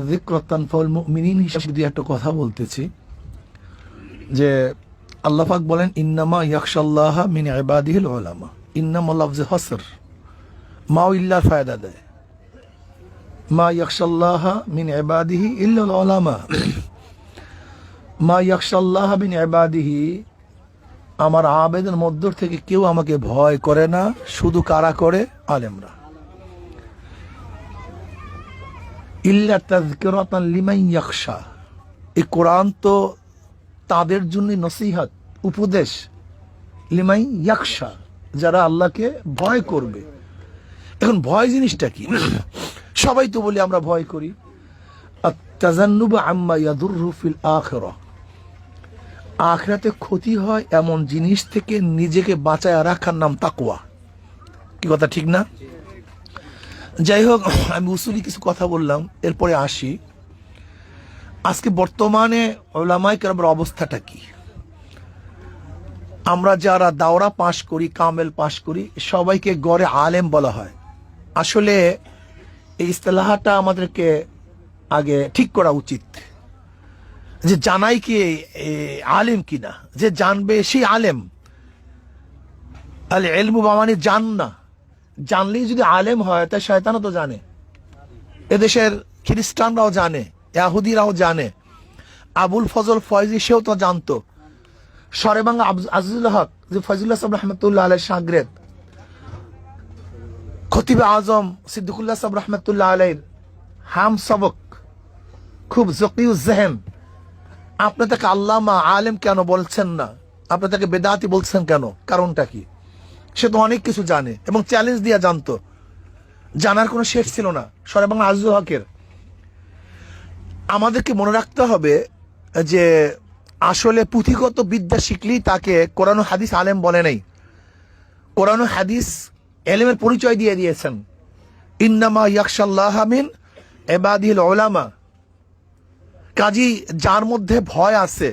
যিকরাতানফাউল মুমিনিন হিসেবে দিয়ে একটা কথা বলতেছি যে আল্লাহ পাক বলেন ইন্নামা ইয়াখশাল্লাহা মিন ইবাদিহিল উলামা। ইন্নামা লাফজ হাসর, মা ইল্লার ফায়দা দেয়। মা ইয়াখশাল্লাহা মিন ইবাদিহি ইল্লাল উলামা। মা ইয়াখশাল্লাহা মিন ইবাদিহি, আমার আবেদের মধ্য থেকে কেউ আমাকে ভয় করে না, শুধু কারা করে? আলেমরা। ইল্লা তাযকিরাতান লিমান ইয়াখশা, এই কোরআন তো তাদের জন্য নসিহত, উপদেশ। লিমান ইয়াখশা, যারা আল্লাহকে ভয় করবে। এখন ভয় জিনিসটা কি? সবাই তো বলি আমরা ভয় করি। আত-তাজান্নুব আম্মা ইয়াদুররু ফিল আখিরাহ, আখিরাতে ক্ষতি হয় এমন জিনিস থেকে নিজেকে বাঁচায় রাখার নাম তাকওয়া। কি কথা ঠিক না? যাই হোক, আমি উসুলি কিছু কথা বললাম, এরপরে আসি আজকে বর্তমানে উলামায়ে কেরামের অবস্থাটা কি। আমরা যারা দাওরা পাশ করি, কামেল পাশ করি, সবাইকে গড়ে আলেম বলা হয়। আসলে এই ইস্তেলাহটা আমাদেরকে আগে ঠিক করা উচিত, যে জানাই কি আলেম কিনা। যে জানবে সেই আলেম। আল ইলমু বামানি জান না, জানলেই যদি আলেম হয় তাই শয়তানও তো জানে, এদেশের খ্রিস্টানরাও জানে, ইহুদিরাও জানে, আবুল ফজল ফয়জি সেও তো জানতো, সরেবাঙ্গা আজিজুল হক যে ফয়জুল্লাহ সাহেব রহমতুল্লাহ আলাইহির শাগরেদ, খতিব আজম সিদ্দিকুল্লাহ সাহেব রহমতুল্লাহ আলাইহির হাম সবক, খুব জকিউজ জেহেন। আপনি তাকে আল্লামা আলেম কেন বলছেন না? আপনি তাকে বেদাতি বলছেন কেন? কারণটা কি? সে তো অনেক কিছু জানে এবং চ্যালেঞ্জ দিয়ে জানতো, জানার কোনো শেষ ছিল না সরেবাংলা আজিজুল হকের। আমাদেরকে মনে রাখতে হবে যে আসলে পুঁথিগত বিদ্যা শিখলেই তাকে কোরআন ও হাদিস আলেম বলে নাই। কোরআন ও হাদিস এলেমের পরিচয় দিয়ে দিয়েছেন। ইন্নামা ইয়াখশাল্লাহা মিন ইবাদিহিল উলামা। কাজী যার মধ্যে ভয় আছে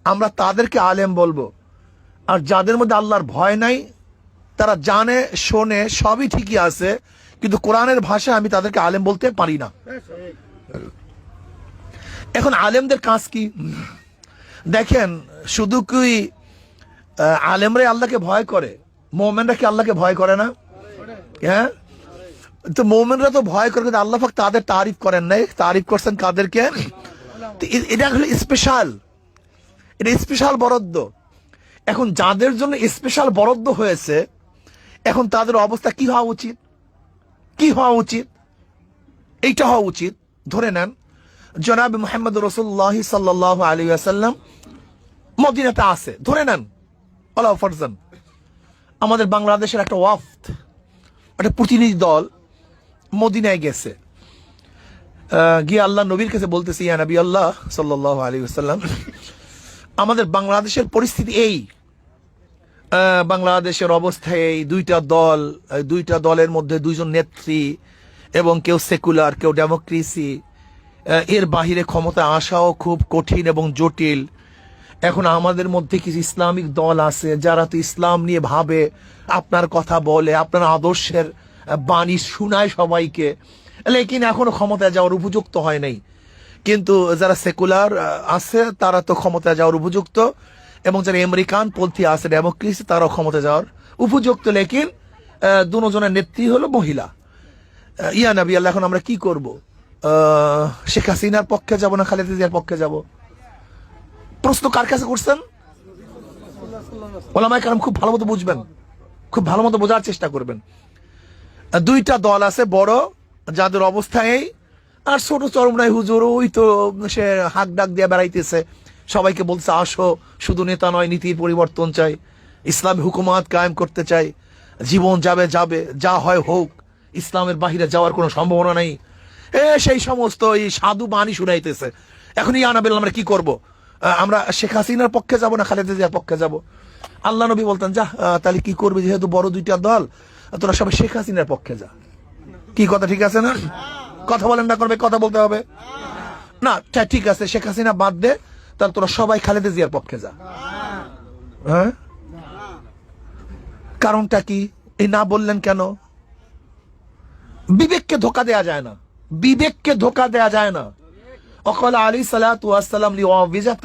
আমরা তাদেরকে আলেম বলবো, আর যাদের মধ্যে আল্লাহর ভয় নাই, তারা জানে শোনে সবই ঠিকই আছে, কিন্তু কোরআনের ভাষায় আমি তাদেরকে আলেম বলতে পারি না। এখন আলেমদের কাজ কি দেখেন? শুধু কি আলেমরাই আল্লাহকে ভয় করে? মোমেনরা কি আল্লাহকে ভয় করে না? হ্যাঁ, তো মোমেনরা তো ভয় করে, কিন্তু আল্লাহ পাক তাদের তারিফ করেন নাই। তারিফ করছেন কাদেরকে? এটা হলো স্পেশাল, এটা স্পেশাল বরাদ্দ। এখন যাদের জন্য স্পেশাল বরাদ্দ হয়েছে, এখন তাদের অবস্থা কি হওয়া উচিত? কি হওয়া উচিত? এইটা হওয়া উচিত। ধরে নেন জনাব মুহাম্মদ রাসূলুল্লাহ সাল্লাল্লাহু আলাইহি ওয়াসাল্লাম মদিনাতে আছে, ধরে নেন আল্লাহ ফরজান। আমাদের বাংলাদেশের একটা ওয়াফদ, একটা প্রতিনিধি দল মদিনায় গেছে, গিয়ে আল্লাহ নবীর কাছে বলতেছে, ইয়া নবী আল্লাহ সাল্লাল্লাহু আলাইহি ওয়াসাল্লাম, আমাদের বাংলাদেশের পরিস্থিতি এই, বাংলাদেশের অবস্থা এই, দুইটা দলের মধ্যে দুইজন নেত্রী, এবং কেউ সেকুলার, কেউ ডেমোক্রেসি, এর বাহিরে ক্ষমতা আসাও খুব কঠিন এবং জটিল। এখন আমাদের মধ্যে কিছু ইসলামিক দল আছে যারা তো ইসলাম নিয়ে ভাবে, আপনার কথা বলে, আপনার আদর্শের বাণী শুনায় সবাইকে, লেকিন এখনো ক্ষমতায় যাওয়ার উপযুক্ত হয় নাই। কিন্তু যারা সেকুলার আছে তারা তো ক্ষমতায় যাওয়ার উপযুক্ত, এবং যারা আমেরিকান পন্থী আছে, ডেমোক্রেসি, তারাও ক্ষমতা যাওয়ার উপযুক্ত, লেকিন দুজনের নেত্রী হলো মহিলা। ইয়া নবী আল্লাহ, এখন আমরা কি করব? শেখ হাসিনার পক্ষে যাব না খালেদা জিয়ার পক্ষে যাব? প্রশ্ন কার কাছে করছেন? ওলামায়ে কেরাম খুব ভালো মতো বুঝবেন, খুব ভালো মতো বোঝার চেষ্টা করবেন। দুইটা দল আছে বড়, যাদের অবস্থা এই, আর ছোট চরমনাই হুজুর ওই তো সে হাক ডাক দিয়ে বেড়াইতেছে, সবাইকে বলছে আসো, শুধু নেতা নয়, নীতির পরিবর্তন চাই, ইসলামী হুকুমাত কায়েম করতে চাই, জীবন যাবে যাবে, যা হয় হোক, ইসলামের বাহিরে যাওয়ার কোনো সম্ভাবনা নেই, সেই সমস্ত এই সাধু বাণী শুনাইতেছে। এখন ইয়া নবী আমরা কি করব? আমরা শেখ হাসিনার পক্ষে যাব না খালেদা জিয়ার পক্ষে যাব? আল্লাহ নবী বলতেন, যা তাহলে কি করবে, যেহেতু বড় দুইটা দল, তোরা সবাই শেখ হাসিনার পক্ষে যা। কি কথা ঠিক আছে না? কথা বলেন না, করবে কথা বলতে হবে না? ঠিক আছে, শেখ হাসিনা বাদ দে, তাহলে তোরা সবাই খালেদা জিয়ার পক্ষে যা। হ্যাঁ, কারণটা কি? এই না বললেন কেন? বিবেককে ধোকা দেয়া যায় না, বিবেককে ধোকা দেয়া যায় না। وقال عليه الصلاة والسلام لوابسة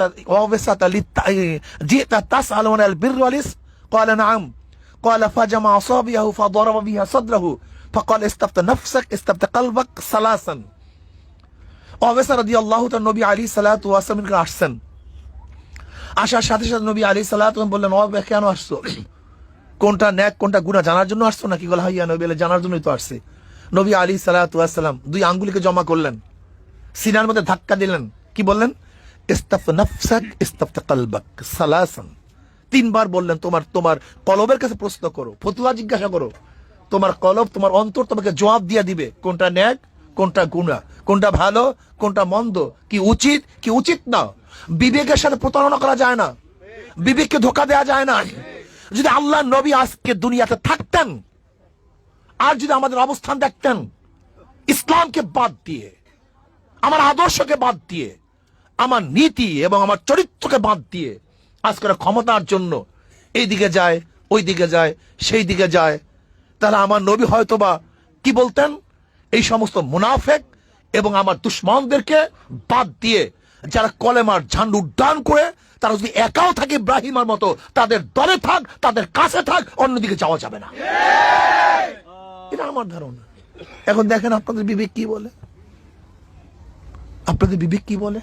جئت تسأل عن البر والإثم قال نعم قال فجمع أصابعه فضرب بها صدره فقال استفت نفسك استفت قلبك ثلاثا। ওয়াবেসা রাদিয়াল্লাহু তাআলা নবী আলাইহিস সালাতু ওয়াস সালামের কাছে আসছেন। আসার সাথে সাথে নবী আলাইহিস সালাতু ওয়াস বললেন, ওয়াবে কেন আসছো? কোনটা ন্যাক কোনটা গুনাহ জানার জন্য আসছো নাকি? বলে হ্যাঁ ইয়া নবী, জানার জন্যই তো আসছে। নবী আলাইহিস সালাতু ওয়াস সালাম দুই আঙ্গুলিকে জমা করলেন, সিনার মধ্যে ধাক্কা দিলেন, কি বললেন? ইস্তাফ নাফসাক ইস্তাফ কলবাক সালাসান। তিনবার বললেন, তোমার কলবের কাছে প্রশ্ন করো, ফতুয়া জিজ্ঞাসা করো, তোমার কলব তোমার অন্তর তোমাকে জবাব দিয়ে দিবে কোনটা ন্যাক কোনটা গুনাহ, কোনটা ভালো কোনটা মন্দ, কি উচিত কি উচিত না। বিবেকের সাথে প্রতারণা করা যায় না, বিবেককে ধোকা দেওয়া যায় না। যদি আল্লাহ নবী আজকে দুনিয়াতে থাকতেন আর যদি আমাদের অবস্থান দেখতেন ইসলামকে বাদ দিয়ে, আমার আদর্শকে বাদ দিয়ে, আমার নীতি এবং আমার চরিত্রকে বাদ দিয়ে আজকের ক্ষমতার জন্য এই দিকে যায় ওই দিকে যায় সেই দিকে যায়, তাহলে আমার নবী হয়তোবা কি বলতেন? এই সমস্ত মুনাফেক এবং আমার দুশমনদেরকে বাদ দিয়ে যারা কলেমার ঝান্ডা উড্ডয়ন করে তারা যদি একাও থাকে ইব্রাহিমের মতো, তাদের দলে থাক, তাদের কাছে থাক, অন্যদিকে যাওয়া যাবে না। এটা আমার ধারণা। এখন দেখেন আপনাদের বিবেক কি বলে, আপনাদের বিবেক কি বলে।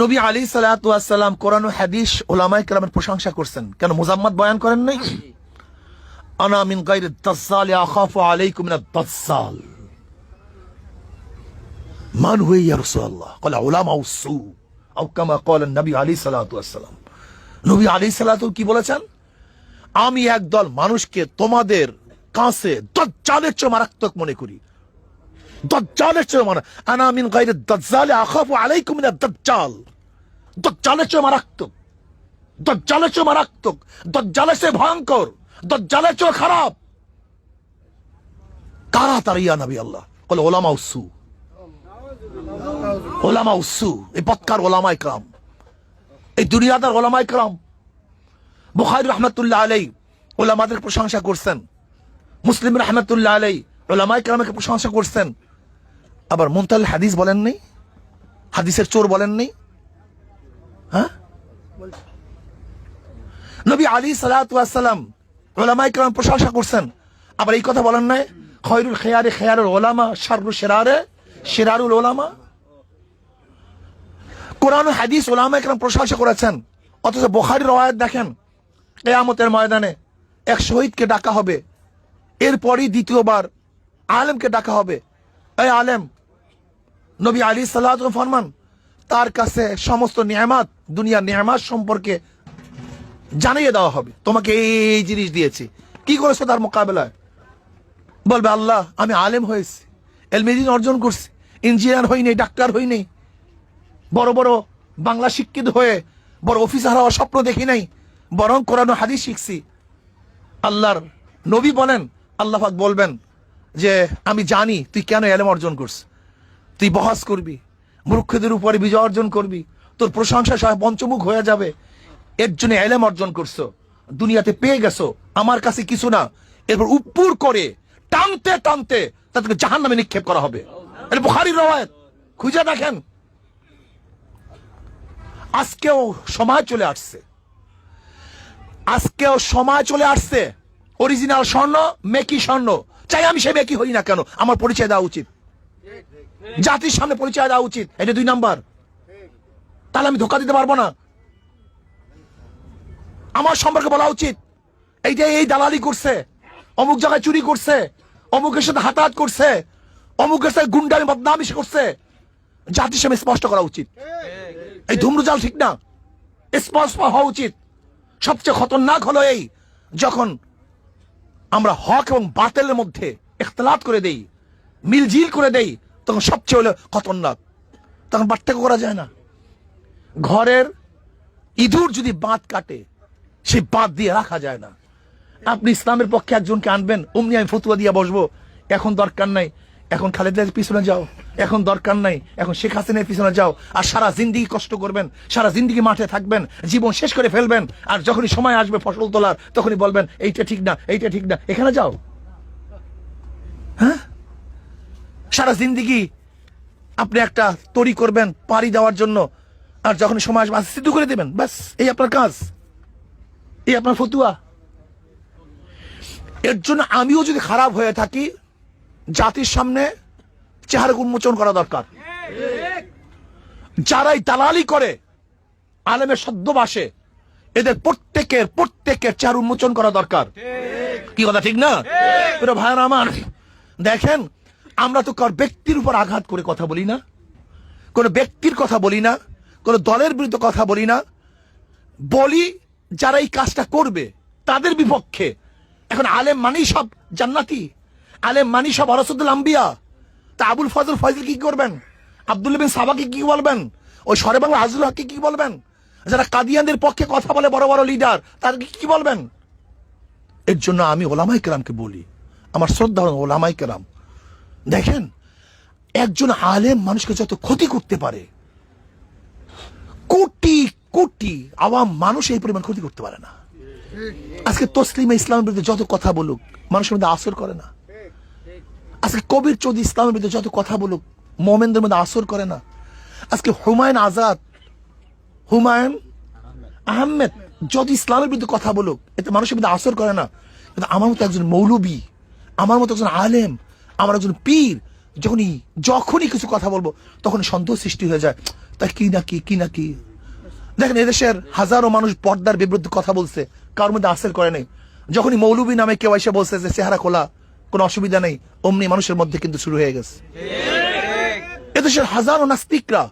নবী আলাইহিস সালাতু ওয়াস সালাম কোরআন ও হাদিস উলামায়ে কেরামের প্রশংসা করছেন, কেন মুজাম্মাত বয়ান করেন নাই? আনা মিন গায়রি দাজ্জাল আখাফু আলাইকুম মিনাদ দাজ্জাল। মান হুয়া ইয়া রাসূলুল্লাহ? ক্বালা উলামাউস সু আও কামা ক্বালা নবী আলাইহিস সালাতু ওয়াস সালাম। নবী আলাইহিস সালাতু কি বলেছেন? আমি একদল মানুষকে তোমাদের কাছে দাজ্জালের চেয়ে মারাত্মক মনে করি। দাজ্জালের চেয়ে মানে আনা মিন গায়রি দাজ্জাল আখাফু আলাইকুম মিনাদ দাজ্জাল। দাজ্জালের চেয়ে মারাত্মক, দাজ্জালের চেয়ে মারাত্মক, দাজ্জালের চেয়ে ভয়ঙ্কর, দাজ্জালের চেয়ে খারাপ কারা? তারা ইয়া নবী আল্লাহ বলে উলামাউস সু, উলামাউস সু, এই বদকার উলামায়ে কেরাম, এই দুনিয়াদার উলামায়ে কেরাম। বুখারী রাহমাতুল্লাহ আলাইহি উলামাদের প্রশংসা করছেন, মুসলিম রাহমাতুল্লাহ আলাইহি উলামায়ে কেরামকে প্রশংসা করছেন। আবার মুনতাল হাদিস বলেন নেই, হাদিসের চোর বলেন নেই। হ্যাঁ, নবী আলাইহিস সালাতু ওয়াস সালাম উলামায়ে কেরাম প্রশংসা করছেন। আবার এই কথা বলেন নাই, খয়রুল খিয়ারি খিয়ারুল উলামা শাররুল শিরারে শিরারুল উলামা। কোরআন ও হাদিস উলামায়ে কেরাম প্রশংসা করেছেন, অথচ বুখারীর রওয়ায়াত দেখেন, কিয়ামতের ময়দানে এক শহীদকে ডাকা হবে, এরপরই দ্বিতীয়বার আলেমকে ডাকা হবে। এই আলেম, নবী আলাইহিস সালাতু ওয়াস ফরমান তার কাছে সমস্ত নিয়ামত, দুনিয়ার নিয়ামত সম্পর্কে জানিয়ে দেওয়া হবে, তোমাকে এই জিনিস দিয়েছি, কি করেছো তার মোকাবেলায়? বলবে আল্লাহ আমি আলেম হয়েছি, ইলমে দ্বীন অর্জন করছি, ইঞ্জিনিয়ার হই নাই, ডাক্তার হই নাই, বড় বড় বাংলা শিক্ষিত হয়ে বড় অফিসার হওয়ার স্বপ্ন দেখি নাই, বরং কোরআন ও হাদিস শিখছি। আল্লাহর নবী বলেন, আল্লাহ পাক বলবেন যে আমি জানি তুই কেন ইলম অর্জন করছিস, তুই বহস করবি, মূর্খদের উপরে বিজয় অর্জন করবি, তোর প্রশংসা সহ পঞ্চমুখ হয়ে যাবে, এর জন্য ইলম অর্জন করছো, দুনিয়াতে পেয়ে গেছো, আমার কাছে কিছু না। এরপর উপর করে টানতে টানতে তাদেরকে জাহান্নামে নিক্ষেপ করা হবে। এটা বুখারীর রওয়ায়াত, খুঁজে দেখেন। আজকেও সময় চলে আসছে, আজকেও সময় চলে আসছে, অরিজিনাল স্বর্ণ মেকি স্বর্ণ চাই আমি সে মেকি হই না কেন, আমার পরিচয় দেওয়া উচিত, জাতির সামনে পরিচয় দেওয়া উচিত। এটা 2 নাম্বার, তাহলে আমি ধোকা দিতে পারবো না। আমার সম্পর্কে বলা উচিত এইটা এই দালালি করছে, অমুক জায়গায় চুরি করছে, অমুকের সাথে হাতাহাত করছে, অমুকের সাথে গুন্ডামি বদনামি করছে, জাতির সামনে স্পষ্ট করা উচিত। এই ধূম্রজাল ঠিক না, স্পষ্ট হওয়া উচিত। সবচেয়ে খতরনাক হলো এই যখন আমরা হক এবং বাতিলের মধ্যে ইখতিলাত করে দেই, মিলজিল করে দেই, তখন সবচেয়ে হলো খতরনাক, তখন পার্থক্য করা যায় না। ঘরের ইঁদুর যদি বাঁধ কাটে সেই বাঁধ দিয়ে রাখা যায় না। আপনি ইসলামের পক্ষে একজনকে আনবেন, অমনি আমি ফতুয়া দিয়ে বসবো, এখন দরকার নাই, এখন খালেদার পিছনে যাও, এখন দরকার নাই, এখন শেখ হাসিনার পিছনে যাও, আর সারা জিন্দিগি কষ্ট করবেন, সারা জিন্দিগি মাঠে থাকবেন, জীবন শেষ করে ফেলবেন, আর যখনই সময় আসবে ফসল তোলার তখনই বলবেন এইটা ঠিক না, এইটা ঠিক না, এখানে যাও। হ্যাঁ, সারা জিন্দিগি আপনি একটা তৈরি করবেন পাড়ি দেওয়ার জন্য, আর যখন সময় আসবে সিদ্ধ করে দেবেন, ব্যাস এই আপনার কাজ, এই আপনার ফতুয়া। এর জন্য আমিও যদি খারাপ হয়ে থাকি, জাতির সামনে চেহারা উন্মোচন করা দরকার। যারাই দালালি করে আলেমের সদ্যবাসে, এদের প্রত্যেকের চেহারা উন্মোচন করা দরকার। কি কথা ঠিক না? ভাইয়ারা আমার, দেখেন আমরা তো কার ব্যক্তির উপর আঘাত করে কথা বলি না, কোন ব্যক্তির কথা বলি না, কোন দলের বিরুদ্ধে কথা বলি না, বলি যারা এই কাজটা করবে তাদের বিপক্ষে। এখন আলেম মানেই সব জান্নাতি, আলেম মানেই সব ওয়ারাসাতুল আম্বিয়া। তা আবুল ফজল ফয়জল কি করবেন? আব্দুল্লাহ বিন সাবাকে কি বলবেন? ওই সরে বাংলা আজরুল হককে কি বলবেন? যারা কাদিয়ানদের পক্ষে কথা বলে বড় বড় লিডার, তাদেরকে কি বলবেন? এর জন্য আমি ওলামায়ে কেরামকে বলি, আমার শ্রদ্ধা ওলামায়ে কেরাম, দেখেন একজন আলেম মানুষকে যত ক্ষতি করতে পারে, কোটি কোটি আওয়াম মানুষ এই পরিমাণ ক্ষতি করতে পারে না। আজকে তসলিমা ইসলামের বিরুদ্ধে যত কথা বলুক, মানুষের মধ্যে আসর করে না। আজকে কবির চৌধুরী ইসলামের বিরুদ্ধে যত কথা বলুক, মোমেনদের মধ্যে আসর করে না। আজকে হুমায়ুন আজাদ, হুমায়ুন আহমেদ যত ইসলামের বিরুদ্ধে কথা বলুক, এতে মানুষের মধ্যে আসর করে না। কিন্তু আমার মতো একজন মৌলবী, আমার মতো একজন আলেম, আমার একজন পীর, যখনই কিছু কথা বলবো তখন সন্দেহ সৃষ্টি হয়ে যায়, তাই কি না কি। দেখেন এদেশের হাজারো মানুষ পর্দার বিরুদ্ধে কথা বলছে, কারোর মধ্যে আসর করে নেই। যখনই মৌলবী নামে কেউ এসে বলছে যে চেহারা খোলা, কোনো অসুবিধা নেই, অমনি মানুষের মধ্যে কিন্তু শুরু হয়ে গেছে। এদেশের হাজারো নাস্তিকরা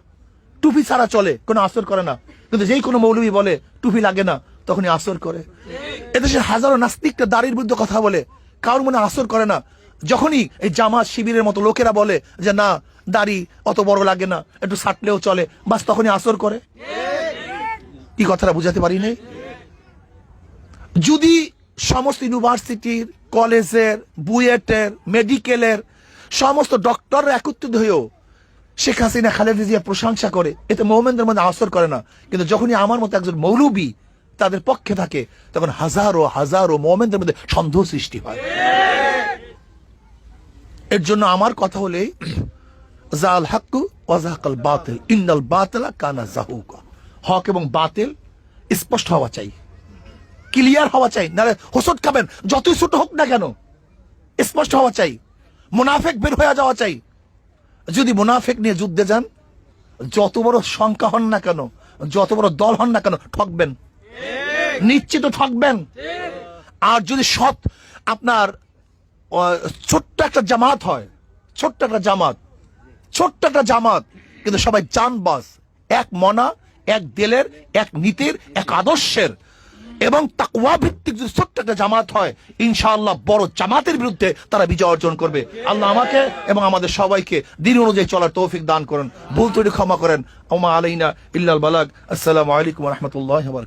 টুপি ছাড়া চলে, কোনো আসর করে না, কিন্তু যেই কোনো মৌলবী বলে টুপি লাগে না, তখনই আসর করে। এদেশের হাজারো নাস্তিকরা দাড়ির বিরুদ্ধে কথা বলে, কারোর মনে আসর করে না। যখনই এই জামাত শিবিরের মতো লোকেরা বলে যে না দাড়ি অত বড় লাগে না, একটু ছাটলেও চলে, বাস তখনই আসর করে। কি কথাটা বুঝাতে পারি নাই? যদি সমস্ত ইউনিভার্সিটির, কলেজের, বুয়েটের, মেডিকেলের সমস্ত ডক্টররা একত্রিত হয়েও শেখ হাসিনা, খালেদা জিয়া প্রশংসা করে, এতে মোমেনদের মধ্যে আসর করে না। কিন্তু যখনই আমার মতো একজন মৌলবী তাদের পক্ষে থাকে, তখন হাজারো হাজারো মোমেনদের মধ্যে সন্দেহ সৃষ্টি হয়। এর জন্য আমার কথা হলে জাল হাক্কু ওয়া যাহাকাল বাতিল ইন্নাল বাতিলা কানা যাহুকা। হক এবং বাতিল স্পষ্ট হওয়া চাই, ক্লিয়ার হওয়া চাই, নাহলে হোঁচট খাবেন, যতই ছোট হোক না কেন, স্পষ্ট হওয়া চাই। মুনাফিক বের হয়ে যাওয়া চাই। যদি মুনাফিক নিয়ে যুদ্ধে যান, যত বড় সংখ্যা হন না কেন, যত বড় দল হন না কেন, ঠকবেন, নিশ্চিত ঠকবেন। আর যদি সৎ আপনার ছোট্ট একটা জামাত হয়, ছোট্ট একটা জামাত, কিন্তু সবাই জানবাজ, এক মনা, এক দিলের, এক নীতির, এক আদর্শের এবং তাকওয়া ভিত্তিক যদি ছোট্ট একটা জামাত হয়, ইনশাআল্লাহ বড় জামাতের বিরুদ্ধে তারা বিজয় অর্জন করবে। আল্লাহ আমাকে এবং আমাদের সবাইকে দিন অনুযায়ী চলার তৌফিক দান করেন। ভুল ত্রুটি ক্ষমা করেন। ওমা আলাইনা ইল্লাল বালাগ। আসসালামু আলাইকুম ওয়া রাহমাতুল্লাহি ওয়া বারাকাতুহু।